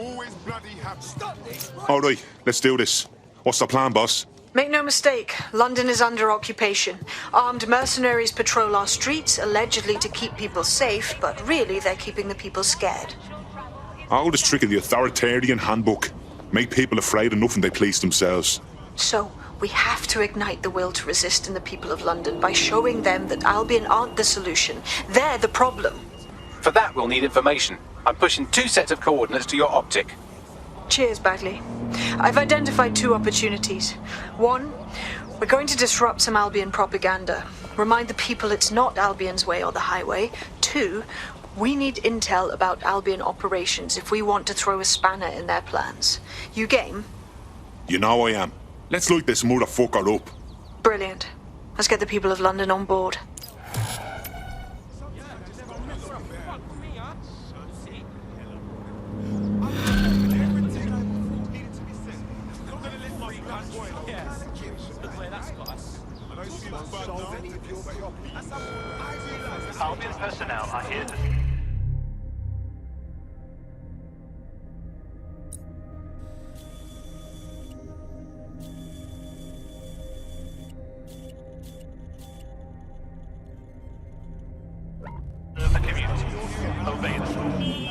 always bloody happy. Stop this! All right, let's do this. What's the plan, boss? Make no mistake, London is under occupation. Armed mercenaries patrol our streets, allegedly to keep people safe, but really they're keeping the people scared. Oldest trick in the authoritarian handbook. Make people afraid enough and they police themselves. So, we have to ignite the will to resist in the people of London by showing them that Albion aren't the solution. They're the problem. For that, we'll need information. I'm pushing 2 sets of coordinates to your optic. Cheers, Bagley. I've identified 2 opportunities. 1, we're going to disrupt some Albion propaganda. Remind the people it's not Albion's way or the highway. 2, we need intel about Albion operations if we want to throw a spanner in their plans. You game? You know I am. Let's light this motherfucker up. Brilliant. Let's get the people of London on board. Albion personnel are here to... the community. Obey them.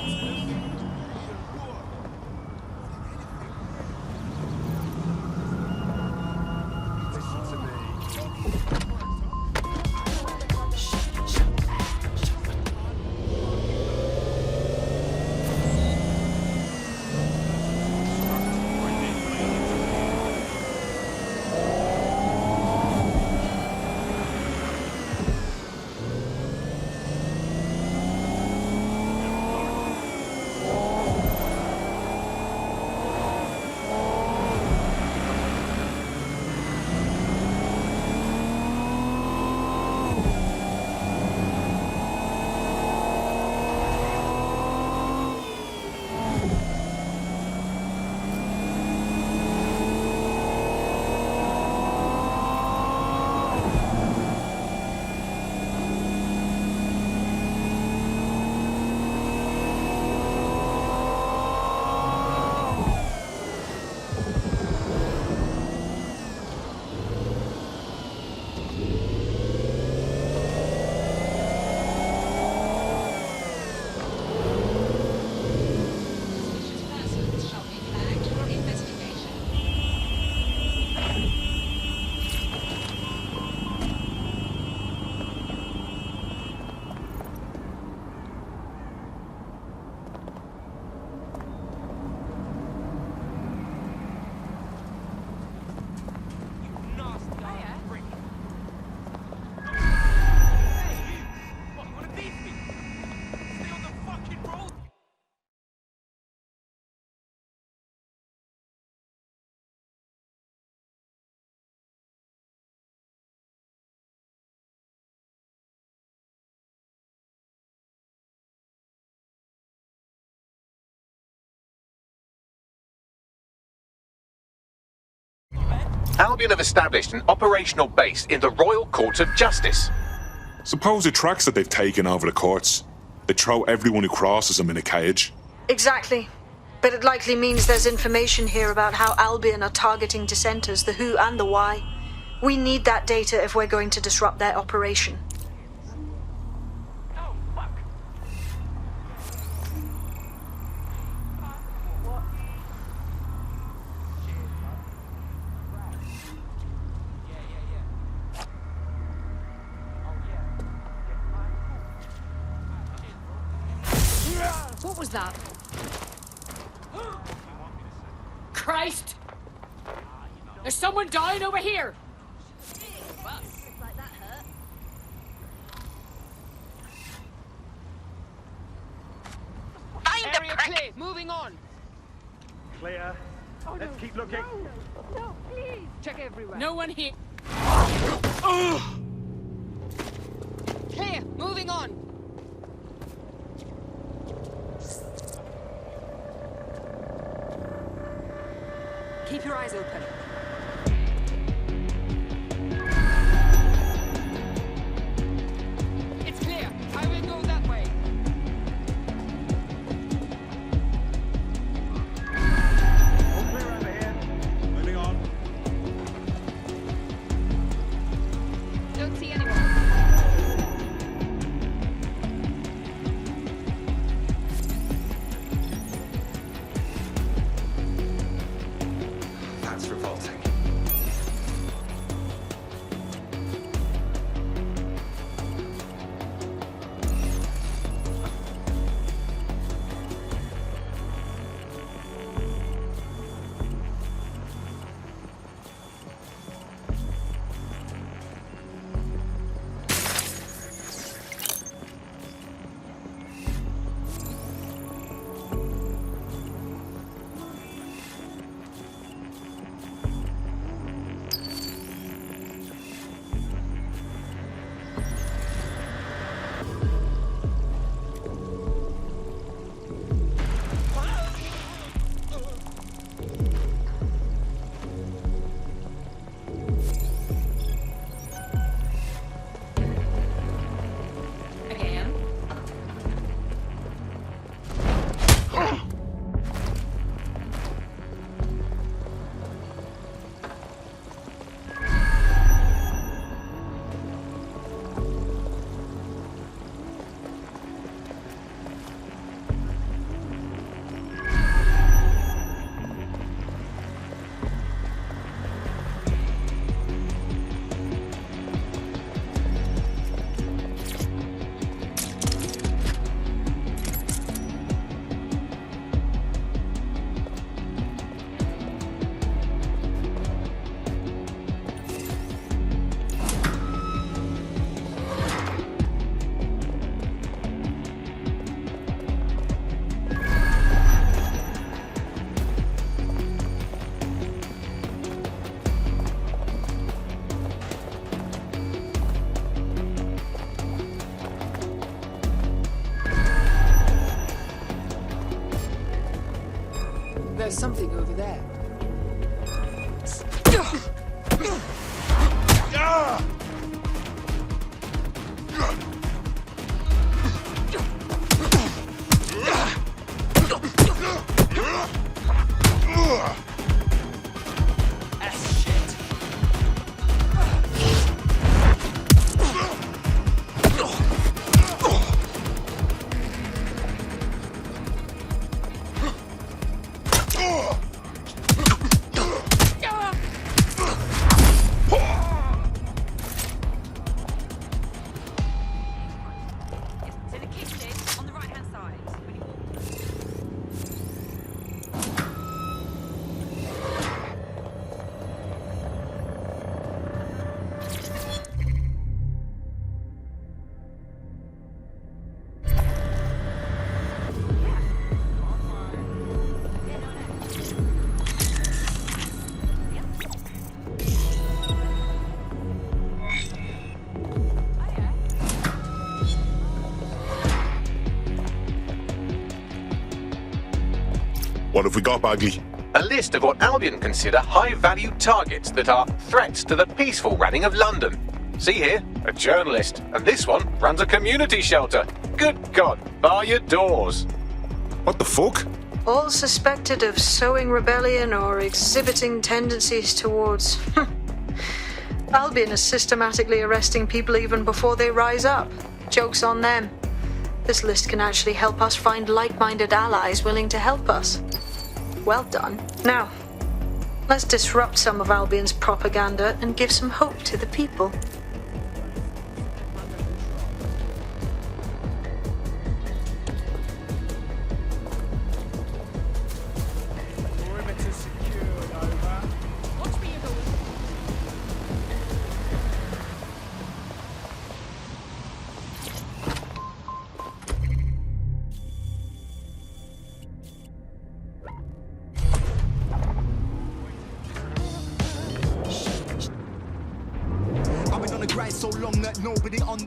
Albion have established an operational base in the Royal Court of Justice. Suppose the tracks that they've taken over the courts. They throw everyone who crosses them in a cage. Exactly. But it likely means there's information here about how Albion are targeting dissenters, the who and the why. We need that data if we're going to disrupt their operation. What was that? Christ! There's someone dying over here! Area clear. Moving on. Clear. Let's keep looking. No, please! Check everywhere. No one here. Clear. Moving on. Keep your eyes open. It's clear. I will go that way. something over there. What have we got, Bagley? A list of what Albion consider high-value targets that are threats to the peaceful running of London. See here, a journalist, and this one runs a community shelter. Good God, bar your doors. What the fuck? All suspected of sowing rebellion or exhibiting tendencies towards... Albion is systematically arresting people even before they rise up. Joke's on them. This list can actually help us find like-minded allies willing to help us. Well done. Now, let's disrupt some of Albion's propaganda and give some hope to the people. I've been on the grind so long that nobody on.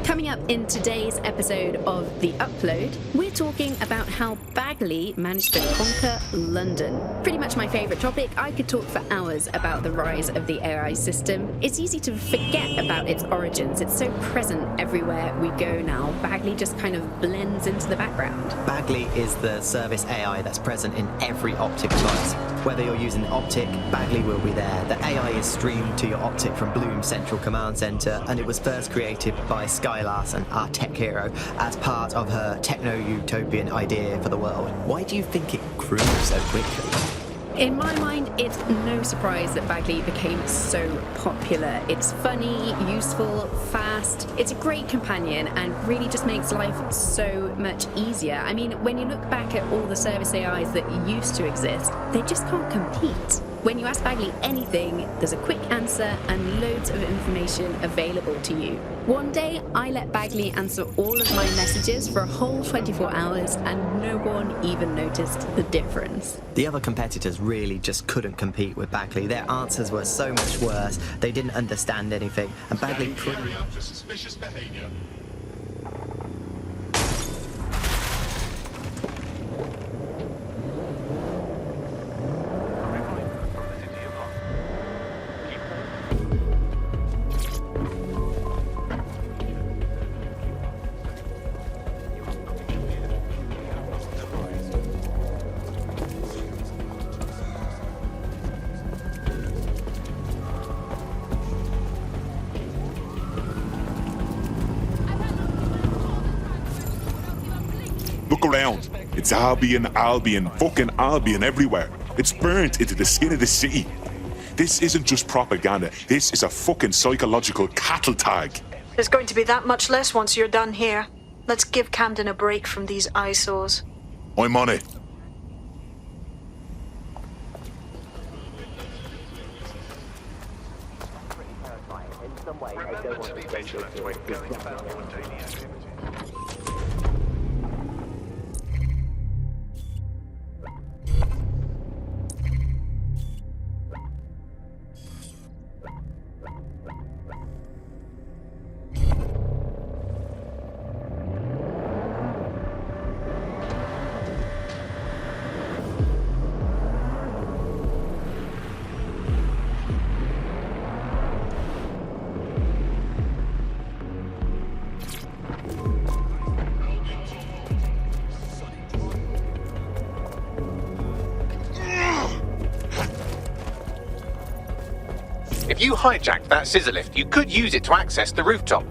Coming up in today's episode of The Upload, we're talking about how Bagley managed to conquer London. Pretty much my favourite topic. I could talk for hours about the rise of the AI system. It's easy to forget about its origins. It's so present everywhere we go now. Bagley just kind of blends into the background. Bagley is the service AI that's present in every Optic device. Whether you're using Optic, Bagley will be there. The AI is streamed to your Optic from Bloom's Central Command Centre, and it was first created by Sky Larson, our tech hero, as part of her techno-utopian idea for the world. Why do you think it grew so quickly? In my mind, it's no surprise that Bagley became so popular. It's funny, useful, fast. It's a great companion and really just makes life so much easier. I mean, when you look back at all the service AIs that used to exist, they just can't compete. When you ask Bagley anything, there's a quick answer and loads of information available to you. One day, I let Bagley answer all of my messages for a whole 24 hours and no one even noticed the difference. The other competitors really just couldn't compete with Bagley. Their answers were so much worse, they didn't understand anything, and Bagley for suspicious behaviour. Look around. It's Albion, Albion, fucking Albion everywhere. It's burnt into the skin of the city. This isn't just propaganda. This is a fucking psychological cattle tag. There's going to be that much less once you're done here. Let's give Camden a break from these eyesores. I'm on it. Remember to be vigilant when going about your daily activities. If you hijacked that scissor lift, you could use it to access the rooftop.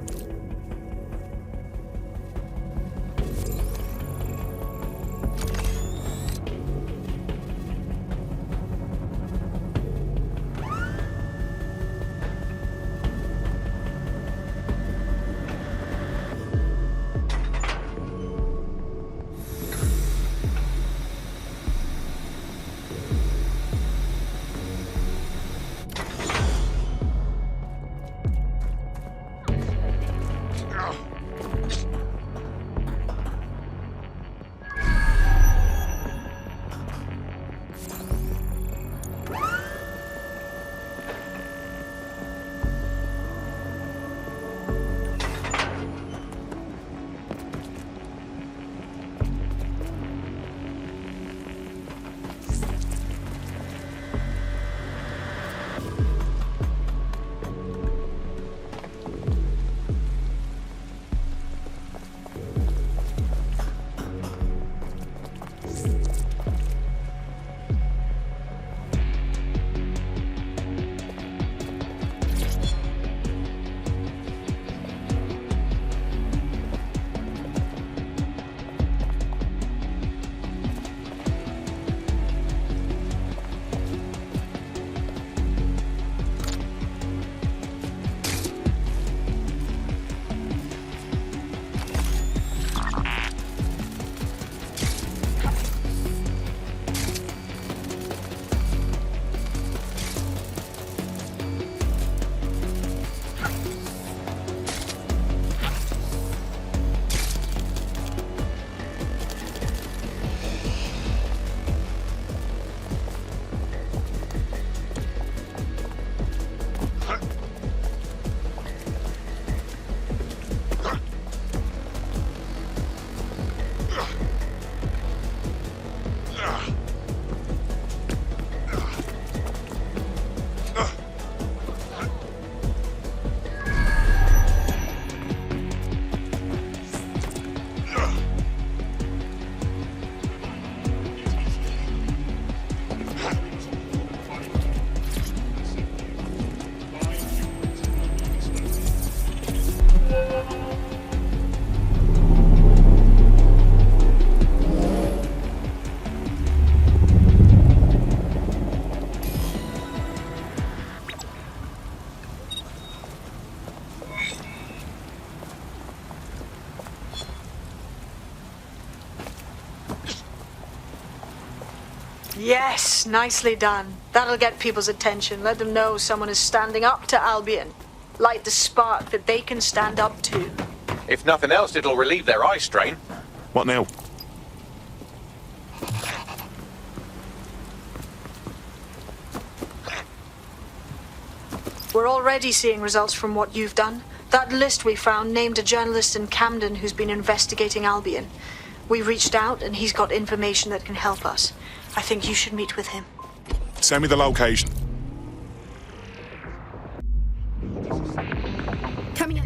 Yes, nicely done. That'll get people's attention. Let them know someone is standing up to Albion. Light the spark that they can stand up to. If nothing else, it'll relieve their eye strain. What now? We're already seeing results from what you've done. That list we found named a journalist in Camden who's been investigating Albion. We reached out and he's got information that can help us. I think you should meet with him. Send me the location. Coming up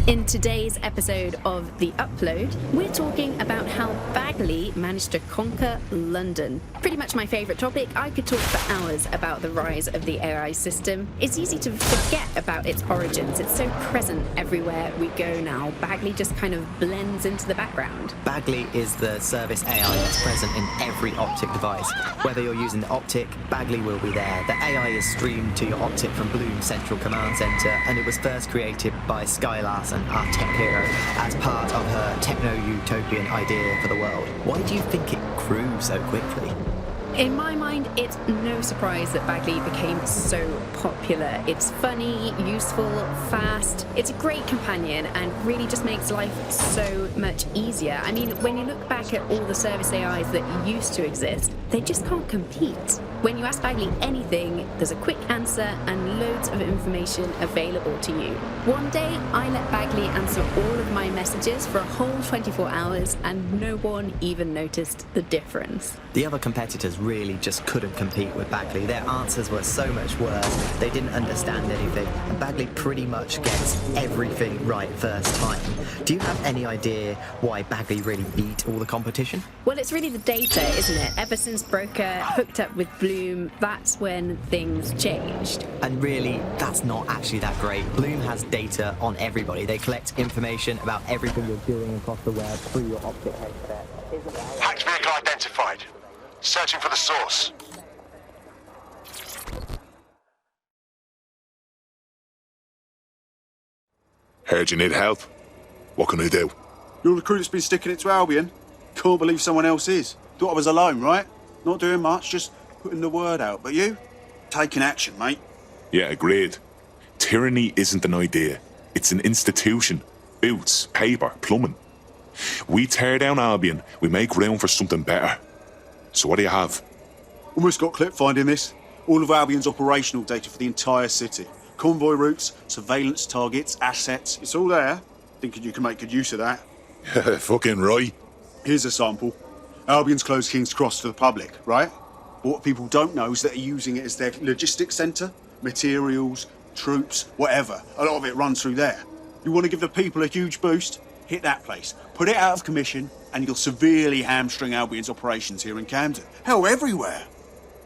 in today's episode of The Upload, we're talking about how Bagley managed to conquer London. Pretty much my favourite topic. I could talk for hours about the rise of the AI system. It's easy to forget about its origins. It's so present everywhere we go now. Bagley just kind of blends into the background. Bagley is the service AI that's present in every optic device. Whether you're using the optic, Bagley will be there. The AI is streamed to your optic from Bloom Central Command Center, and it was first created by Sky Larson, our tech hero, as part of her techno-utopian idea for the world. Why do you think it grew so quickly? In my mind, it's no surprise that Bagley became so popular. It's funny, useful, fast. It's a great companion and really just makes life so much easier. I mean, when you look back at all the service AIs that used to exist, they just can't compete. When you ask Bagley anything, there's a quick answer and loads of information available to you. One day, I let Bagley answer all of my messages for a whole 24 hours and no one even noticed the difference. The other competitors really just couldn't compete with Bagley. Their answers were so much worse. They didn't understand anything. And Bagley pretty much gets everything right first time. Do you have any idea why Bagley really beat all the competition? Well, it's really the data, isn't it? Ever since Albion's broker hooked up with Bloom, that's when things changed. And really, that's not actually that great. Bloom has data on everybody. They collect information about everything you're doing across the web through your optic headset. Hacked vehicle identified. Searching for the source. Heard you need help. What can I do? Your recruit's been sticking it to Albion. Can't believe someone else is. Thought I was alone, right? Not doing much, just putting the word out. But you? Taking action, mate. Yeah, agreed. Tyranny isn't an idea. It's an institution. Boots, paper, plumbing. We tear down Albion, we make room for something better. So what do you have? Almost got clip finding this. All of Albion's operational data for the entire city. Convoy routes, surveillance targets, assets. It's all there. Thinking you can make good use of that. Fucking right. Here's a sample. Albion's closed King's Cross to the public, right? But what people don't know is that they're using it as their logistics centre. Materials, troops, whatever. A lot of it runs through there. You want to give the people a huge boost? Hit that place. Put it out of commission, and you'll severely hamstring Albion's operations here in Camden. Hell, everywhere.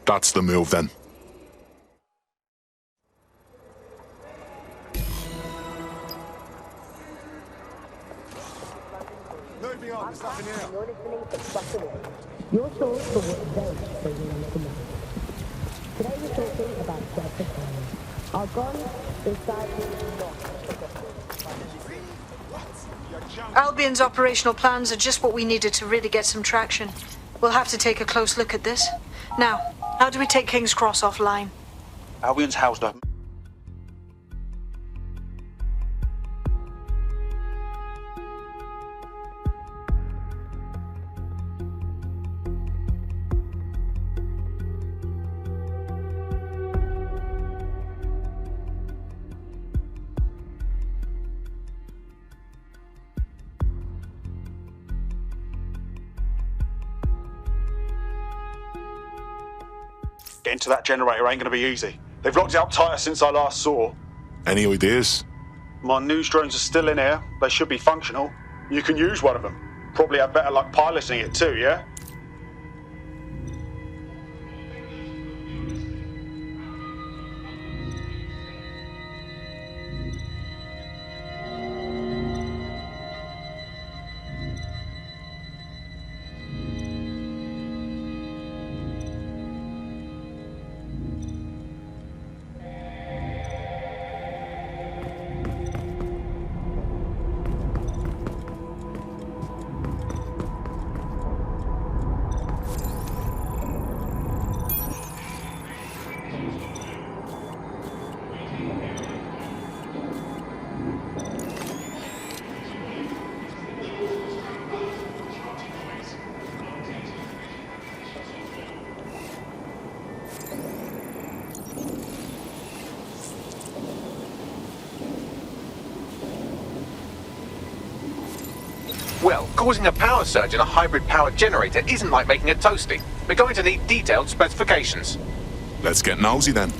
That's the move then. Moving on, there's nothing here. Your source for what events they will recommend. Today we're talking about self-defense. Our gun is sadly not. Albion's operational plans are just what we needed to really get some traction. We'll have to take a close look at this. Now, how do we take King's Cross offline? Albion's housed up. Getting to that generator ain't gonna be easy. They've locked it up tighter since I last saw. Any ideas? My news drones are still in here. They should be functional. You can use one of them. Probably have better luck piloting it too, yeah? Well, causing a power surge in a hybrid power generator isn't like making a toasty. We're going to need detailed specifications. Let's get nosy then.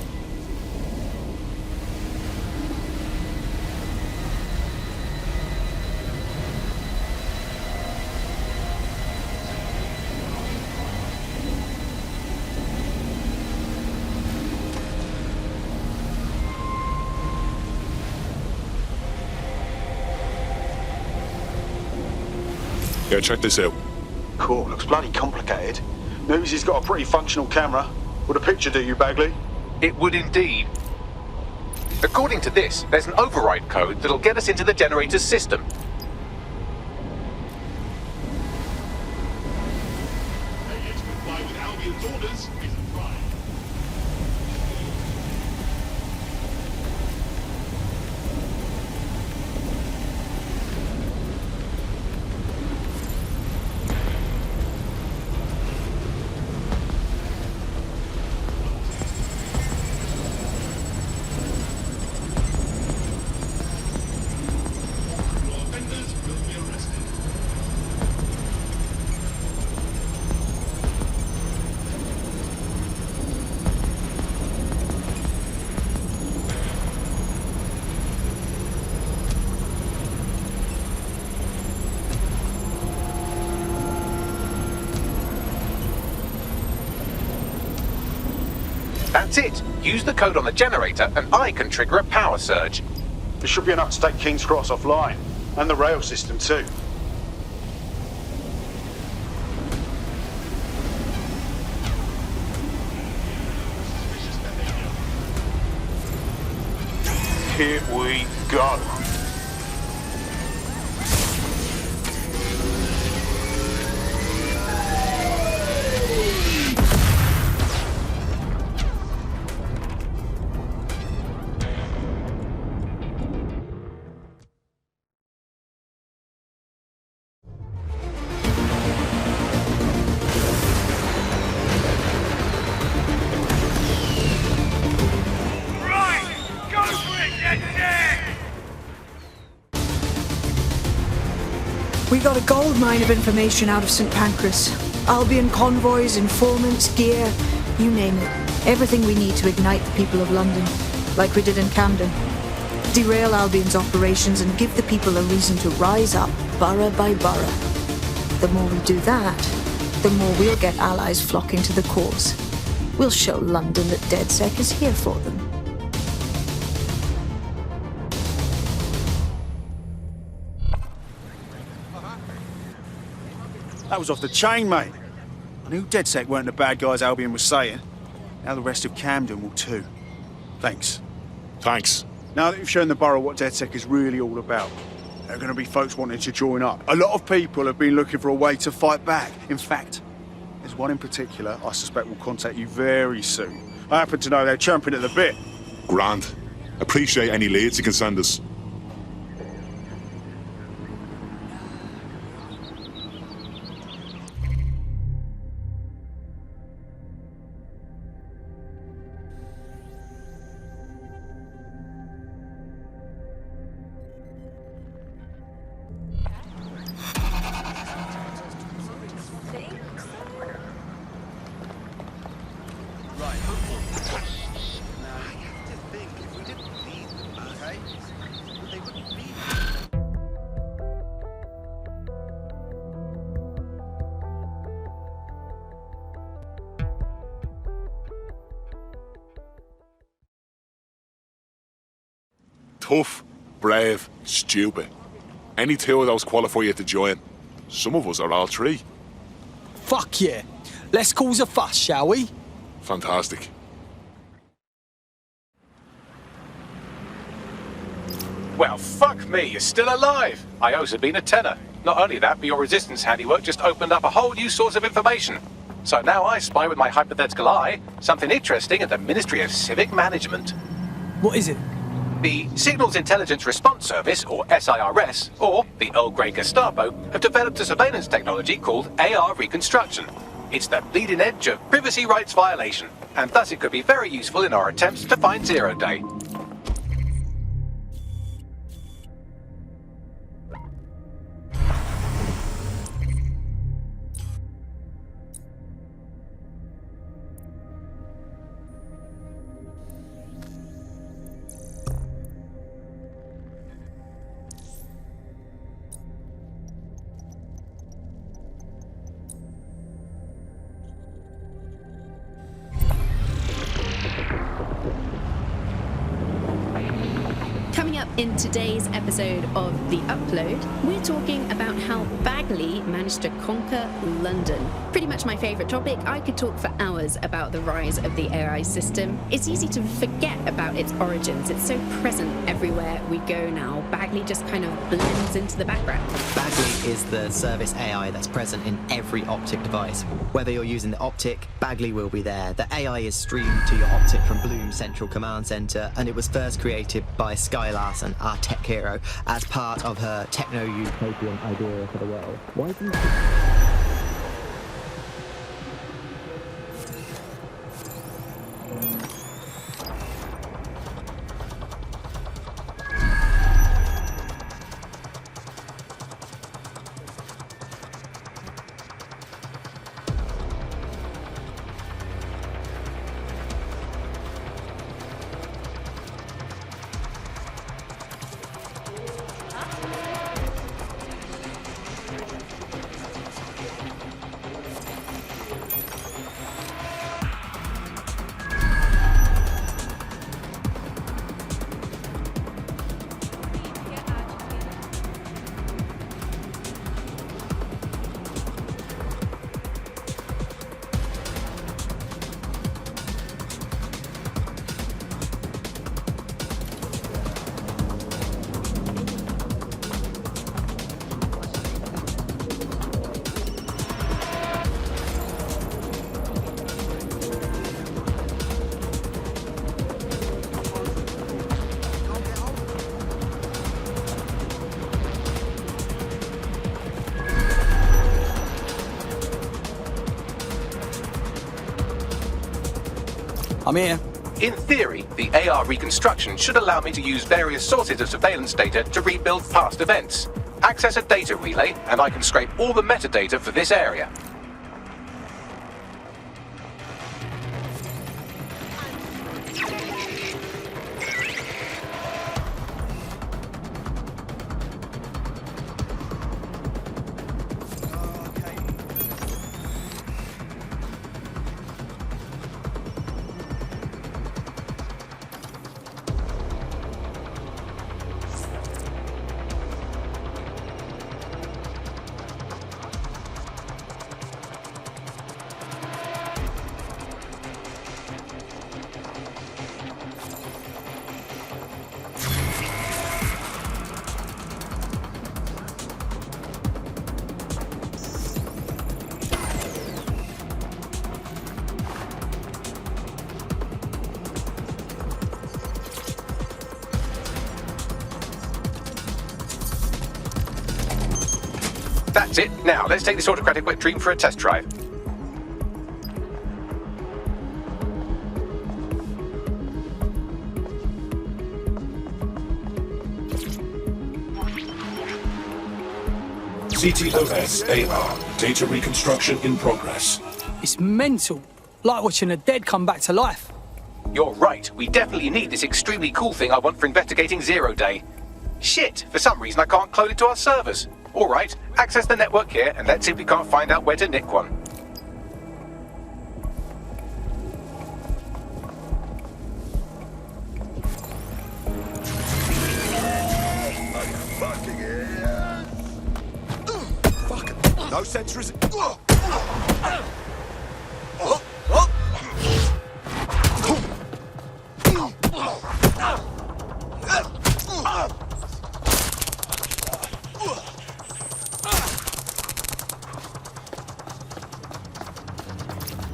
Yeah, check this out. Cool, looks bloody complicated. News he's got a pretty functional camera. Would a picture do you, Bagley? It would indeed. According to this, there's an override code that'll get us into the generator's system. That's it. Use the code on the generator and I can trigger a power surge. There should be enough to take King's Cross offline. And the rail system too. Here we go. We got a gold mine of information out of St. Pancras. Albion convoys, informants, gear, you name it. Everything we need to ignite the people of London, like we did in Camden. Derail Albion's operations and give the people a reason to rise up, borough by borough. The more we do that, the more we'll get allies flocking to the cause. We'll show London that DedSec is here for them. That was off the chain, mate. I knew DedSec weren't the bad guys Albion was saying. Now the rest of Camden will too. Thanks. Thanks. Now that you've shown the borough what DedSec is really all about, there are going to be folks wanting to join up. A lot of people have been looking for a way to fight back. In fact, there's one in particular I suspect will contact you very soon. I happen to know they're champing at the bit. Grand. Appreciate any leads you can send us. Tough, brave, stupid. Any two of those qualify you to join. Some of us are all three. Fuck yeah. Let's cause a fuss, shall we? Fantastic. Well, fuck me, you're still alive. I owes had been a tenner. Not only that, but your resistance handiwork just opened up a whole new source of information. So now I spy with my hypothetical eye something interesting at the Ministry of Civic Management. What is it? The Signals Intelligence Response Service, or SIRS, or the Earl Grey Gestapo, have developed a surveillance technology called AR Reconstruction. It's the bleeding edge of privacy rights violation, and thus it could be very useful in our attempts to find Zero Day. Coming up in today's episode of The Upload, we're talking about how Bagley managed to conquer London. Pretty much my favourite topic. I could talk for hours about the rise of the AI system. It's easy to forget about its origins. It's so present everywhere we go now. Bagley just kind of blends into the background. Bagley is the service AI that's present in every optic device. Whether you're using the optic, Bagley will be there. The AI is streamed to your optic from Bloom Central Command Center, and it was first created by Sky Larson, our tech hero, as part of her techno-utopian idea for the world. Why do you I'm here. In theory, the AR reconstruction should allow me to use various sources of surveillance data to rebuild past events. Access a data relay, and I can scrape all the metadata for this area. That's it. Now, let's take this autocratic wet dream for a test drive. CTOS AR. Data reconstruction in progress. It's mental. Like watching a dead come back to life. You're right. We definitely need this extremely cool thing I want for investigating Zero Day. Shit, for some reason I can't clone it to our servers. Alright, access the network here and let's see if we can't find out where to nick one. Fuck. No sensor is...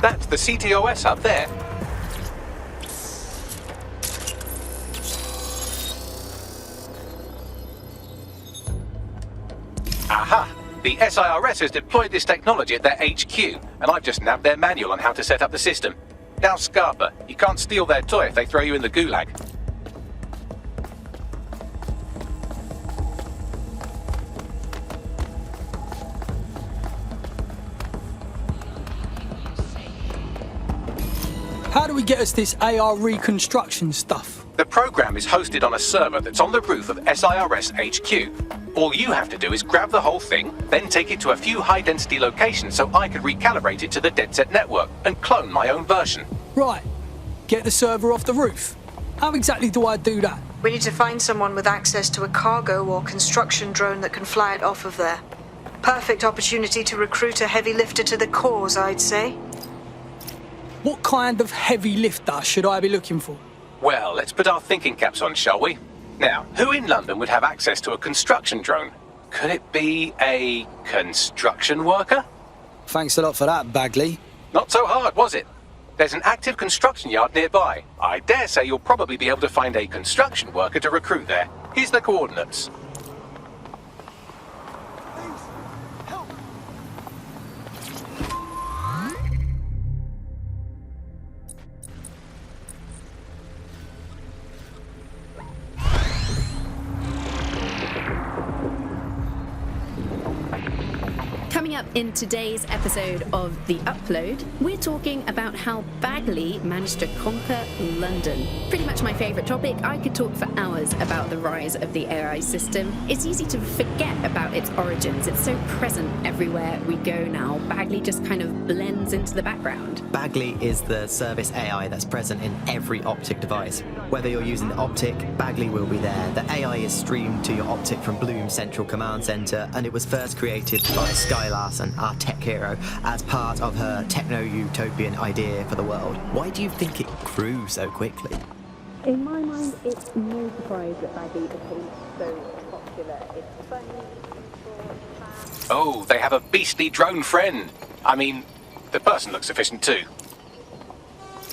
That's the CTOS up there. Aha! The SIRS has deployed this technology at their HQ, and I've just nabbed their manual on how to set up the system. Now, Scarpa, you can't steal their toy if they throw you in the gulag. How do we get us this AR reconstruction stuff? The program is hosted on a server that's on the roof of SIRS HQ. All you have to do is grab the whole thing, then take it to a few high-density locations so I can recalibrate it to the DeadSet network and clone my own version. Right. Get the server off the roof. How exactly do I do that? We need to find someone with access to a cargo or construction drone that can fly it off of there. Perfect opportunity to recruit a heavy lifter to the cause, I'd say. What kind of heavy lifter should I be looking for? Well, let's put our thinking caps on, shall we? Now, who in London would have access to a construction drone? Could it be a construction worker? Thanks a lot for that, Bagley. Not so hard, was it? There's an active construction yard nearby. I dare say you'll probably be able to find a construction worker to recruit there. Here's the coordinates. Coming up in today's episode of The Upload, we're talking about how Bagley managed to conquer London. Pretty much my favourite topic. I could talk for hours about the rise of the AI system. It's easy to forget about its origins. It's so present everywhere we go now. Bagley just kind of blends into the background. Bagley is the service AI that's present in every optic device. Whether you're using the optic, Bagley will be there. The AI is streamed to your optic from Bloom's central command center, and it was first created by Sky Larson, our tech hero, as part of her techno-utopian idea for the world. Why do you think it grew so quickly? In my mind, it's no surprise that Bagley became so popular. It's funny, fast. Oh, they have a beastly drone friend. I mean, the person looks efficient too.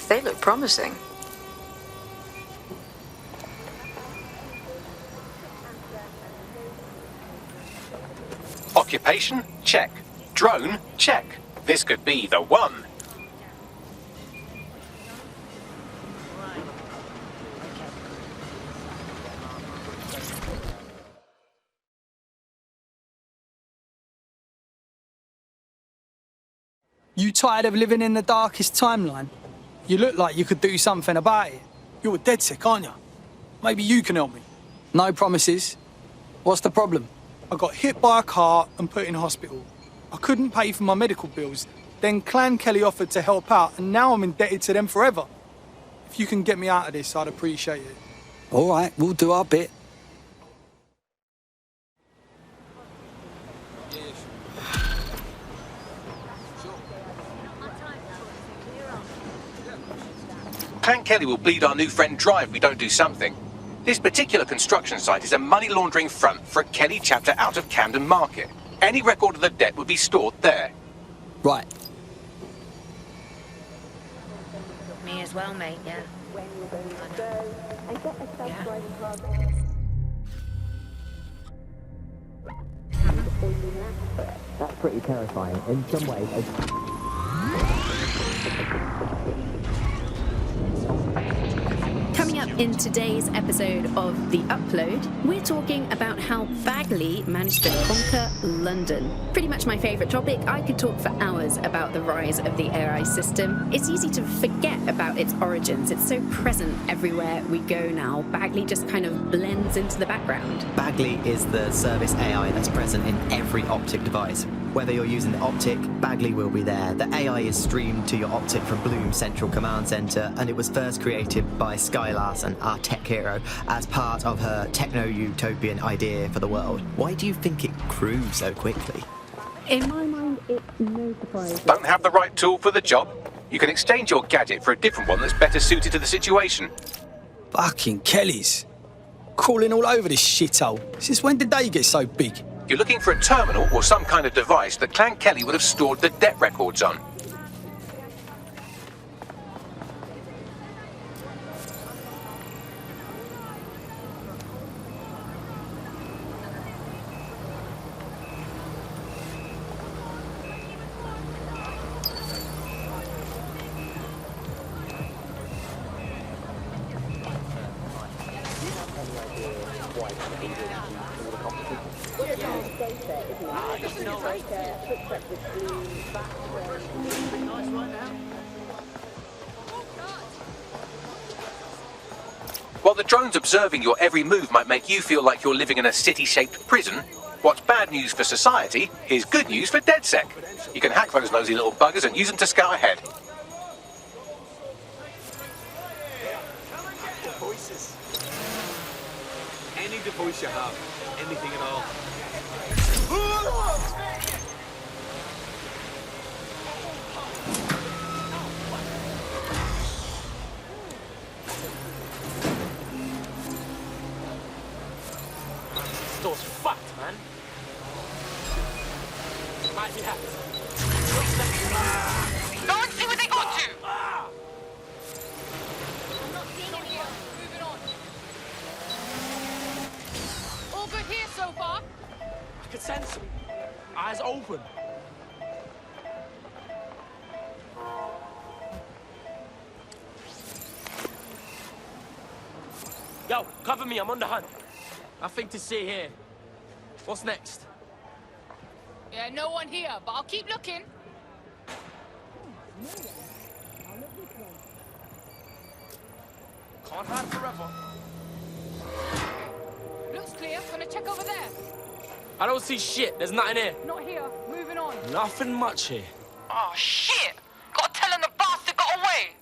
They look promising. Occupation? Check. Drone? Check. This could be the one. You tired of living in the darkest timeline? You look like you could do something about it. You're dead sick, aren't you? Maybe you can help me. No promises. What's the problem? I got hit by a car and put in hospital. I couldn't pay for my medical bills. Then Clan Kelly offered to help out, and now I'm indebted to them forever. If you can get me out of this, I'd appreciate it. All right, we'll do our bit. Clan Kelly will bleed our new friend dry if we don't do something. This particular construction site is a money laundering front for a Kelly chapter out of Camden Market. Any record of the debt would be stored there. Right. Me as well, mate, yeah. That's pretty terrifying. In some ways, Coming up in today's episode of The Upload, we're talking about how Bagley managed to conquer London. Pretty much my favourite topic. I could talk for hours about the rise of the AI system. It's easy to forget about its origins. It's so present everywhere we go now. Bagley just kind of blends into the background. Bagley is the service AI that's present in every optic device. Whether you're using the optic, Bagley will be there. The AI is streamed to your optic from Bloom Central Command Center, and it was first created by Sky Larson, our tech hero, as part of her techno-utopian idea for the world. Why do you think it grew so quickly? In my mind, it's no surprise. Don't have the right tool for the job? You can exchange your gadget for a different one that's better suited to the situation. Fucking Kellys. Crawling all over this shithole. Since when did they get so big? You're looking for a terminal or some kind of device that Clan Kelly would have stored the debt records on. While the drones observing your every move might make you feel like you're living in a city-shaped prison, what's bad news for society is good news for DedSec. You can hack those nosy little buggers and use them to scout ahead. Devices. Any device you have, anything at all. Store's fucked, man. Might be hacked. Go and see what they got to! I'm not seeing him here. Moving on. All good here so far? I could sense him. Eyes open. Yo, cover me, I'm on the hunt. Nothing to see here. What's next? Yeah, no one here, but I'll keep looking. Can't hide forever. Looks clear. Gonna check over there. I don't see shit. There's nothing here. Not here. Moving on. Nothing much here. Oh, shit! Gotta tell him the bastard got away!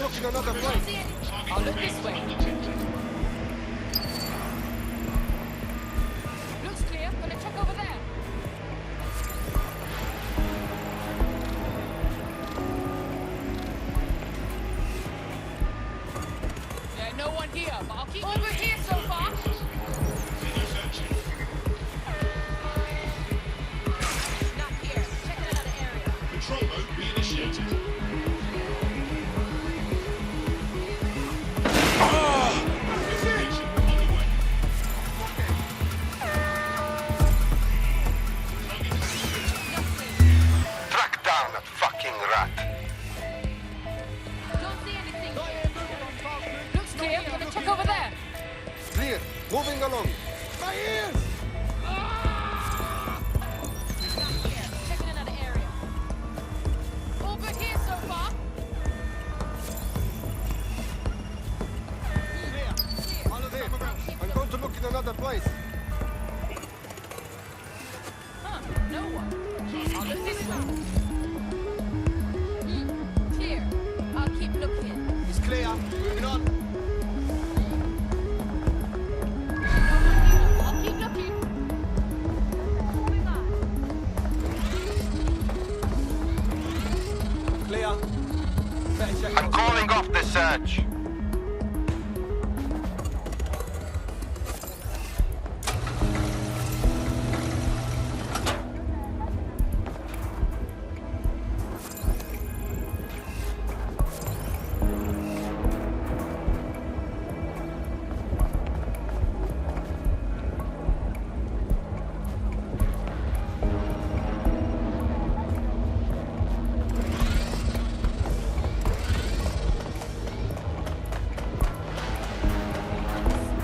look in another place. I'll look this way. Looks clear. Gonna check over there. Yeah, no one here, but I'll keep over here so far. Not here. Check another area. Control mode reinitiated. Track down that fucking rat. Don't see anything. Looks clear. Gonna check over there. Clear. Moving along. My ears! Checking another area. Over here so far. Follow there. I'm going to look in another place. Huh, no one. I'll look this way. Clear. I'll keep looking. It's clear. Moving on. I'll keep looking. Moving on. Clear. Better check I'm calling off the search.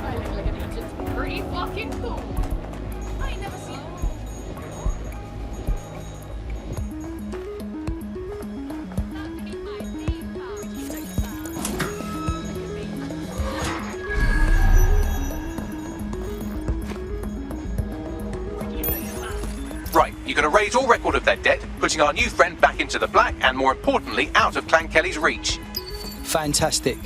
I look like an agent. Pretty fucking cool. I ain't never seen Right, you can erase all record of their debt, putting our new friend back into the black and, more importantly, out of Clan Kelly's reach. Fantastic.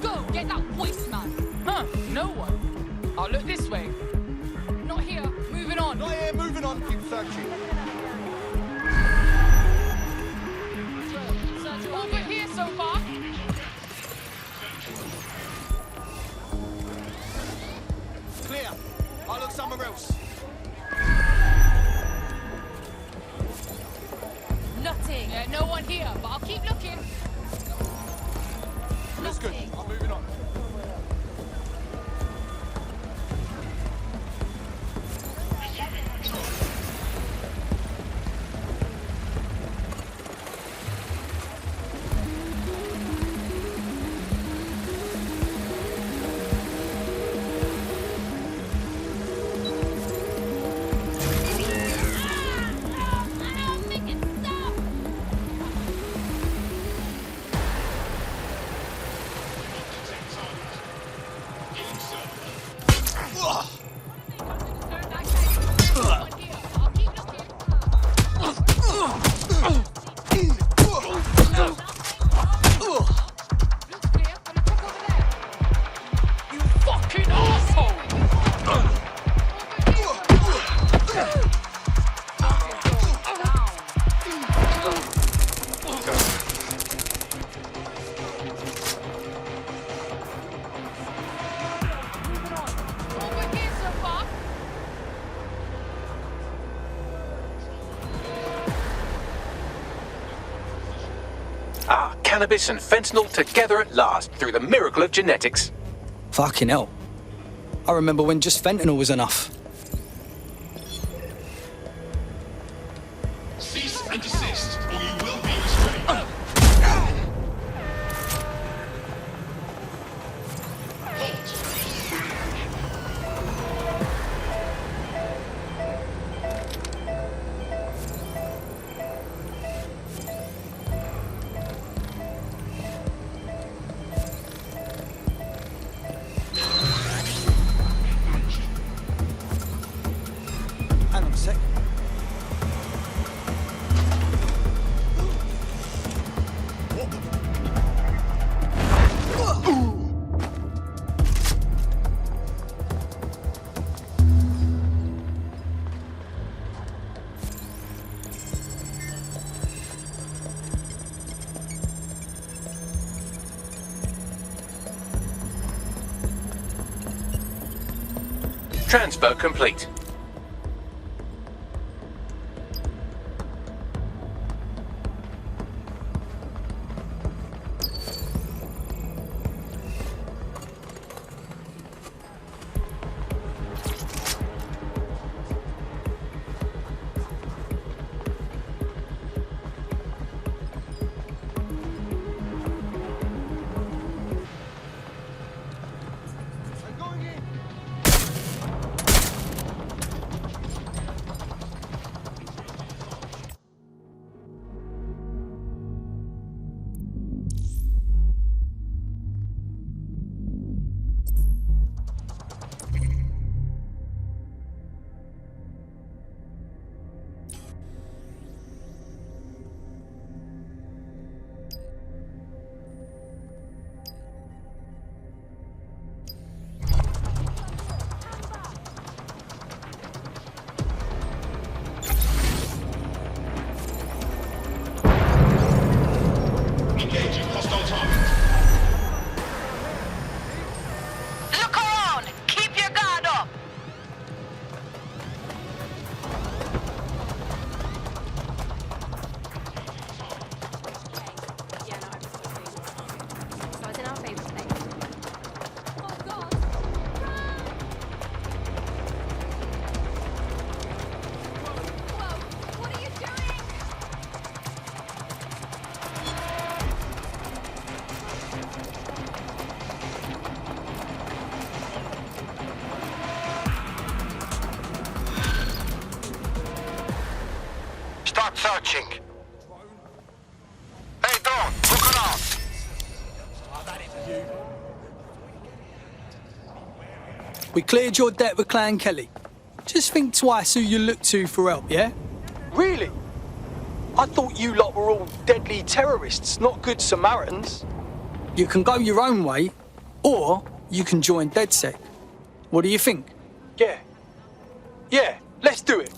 Go, get that voice, man. Huh, no one. I'll look this way. Not here. Moving on. Not here. Moving on. Keep searching. Over here so far. Clear. I'll look somewhere else. Nothing. Yeah, no one here, but I'll keep looking. That's good. I'm moving on. Ah, cannabis and fentanyl together at last through the miracle of genetics. Fucking hell. I remember when just fentanyl was enough. Cease and desist, or you will be restrained. Halt. Transfer complete. Start searching. Hey, Dawn, look around. We cleared your debt with Clan Kelly. Just think twice who you look to for help, yeah? Really? I thought you lot were all deadly terrorists, not good Samaritans. You can go your own way, or you can join DedSec. What do you think? Yeah. Yeah, let's do it.